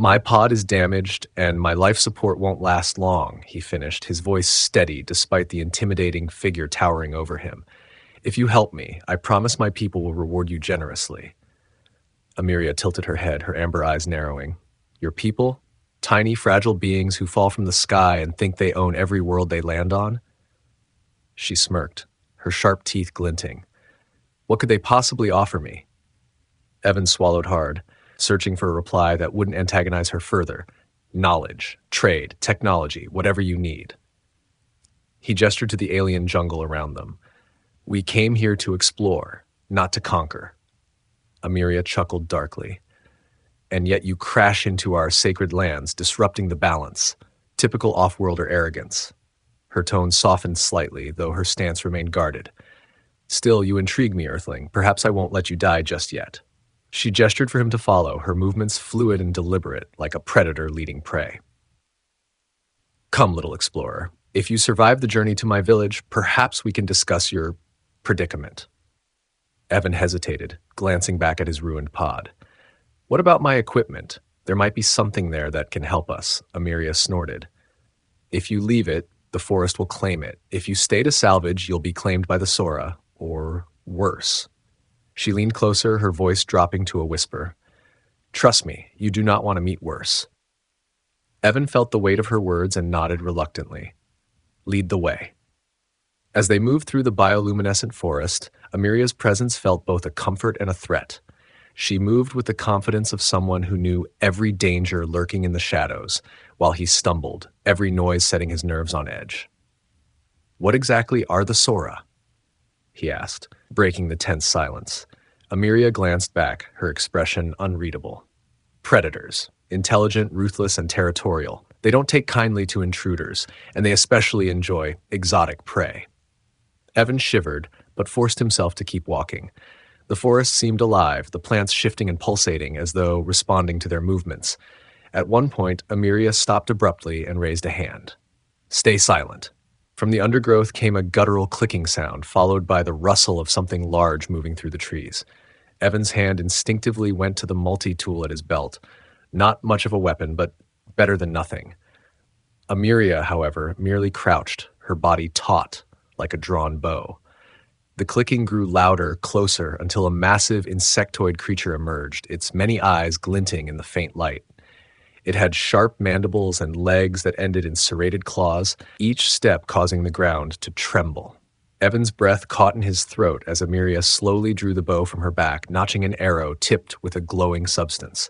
My pod is damaged, and my life support won't last long, he finished, his voice steady despite the intimidating figure towering over him. If you help me, I promise my people will reward you generously. Amiria tilted her head, her amber eyes narrowing. Your people? Tiny, fragile beings who fall from the sky and think they own every world they land on? She smirked, her sharp teeth glinting. What could they possibly offer me? Evan swallowed hard, searching for a reply that wouldn't antagonize her further. Knowledge, trade, technology, whatever you need. He gestured to the alien jungle around them. We came here to explore, not to conquer. Amiria chuckled darkly. And yet you crash into our sacred lands, disrupting the balance. Typical off-worlder arrogance. Her tone softened slightly, though her stance remained guarded. Still, you intrigue me, Earthling. Perhaps I won't let you die just yet. She gestured for him to follow, her movements fluid and deliberate, like a predator leading prey. Come, little explorer. If you survive the journey to my village, perhaps we can discuss your predicament. Evan hesitated, glancing back at his ruined pod. What about my equipment? There might be something there that can help us, Amiria snorted. If you leave it, the forest will claim it. If you stay to salvage, you'll be claimed by the Sora, or worse. She leaned closer, her voice dropping to a whisper. Trust me, you do not want to meet worse. Evan felt the weight of her words and nodded reluctantly. Lead the way. As they moved through the bioluminescent forest, Amiria's presence felt both a comfort and a threat. She moved with the confidence of someone who knew every danger lurking in the shadows, while he stumbled, every noise setting his nerves on edge. What exactly are the Sora? He asked, breaking the tense silence. Amiria glanced back, her expression unreadable. Predators, intelligent, ruthless, and territorial. They don't take kindly to intruders, and they especially enjoy exotic prey. Evan shivered, but forced himself to keep walking. The forest seemed alive, the plants shifting and pulsating as though responding to their movements. At one point, Amiria stopped abruptly and raised a hand. Stay silent. From the undergrowth came a guttural clicking sound, followed by the rustle of something large moving through the trees. Evan's hand instinctively went to the multi-tool at his belt. Not much of a weapon, but better than nothing. Amiria, however, merely crouched, her body taut, like a drawn bow. The clicking grew louder, closer, until a massive insectoid creature emerged, its many eyes glinting in the faint light. It had sharp mandibles and legs that ended in serrated claws, each step causing the ground to tremble. Evan's breath caught in his throat as Amiria slowly drew the bow from her back, notching an arrow tipped with a glowing substance.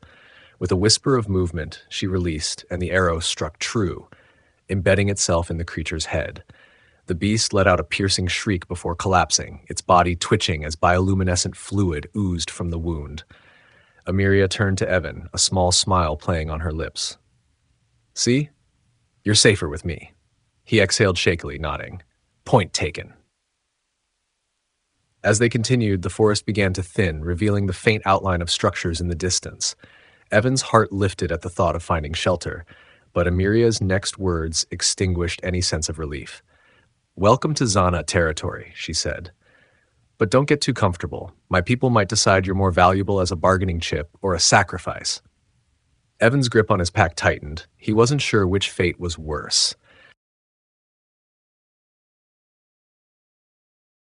With a whisper of movement, she released, and the arrow struck true, embedding itself in the creature's head. The beast let out a piercing shriek before collapsing, its body twitching as bioluminescent fluid oozed from the wound. Amiria turned to Evan, a small smile playing on her lips. See? You're safer with me. He exhaled shakily, nodding. Point taken. As they continued, the forest began to thin, revealing the faint outline of structures in the distance. Evan's heart lifted at the thought of finding shelter, but Amiria's next words extinguished any sense of relief. Welcome to Zana territory, she said. But don't get too comfortable. My people might decide you're more valuable as a bargaining chip or a sacrifice. Evan's grip on his pack tightened. He wasn't sure which fate was worse.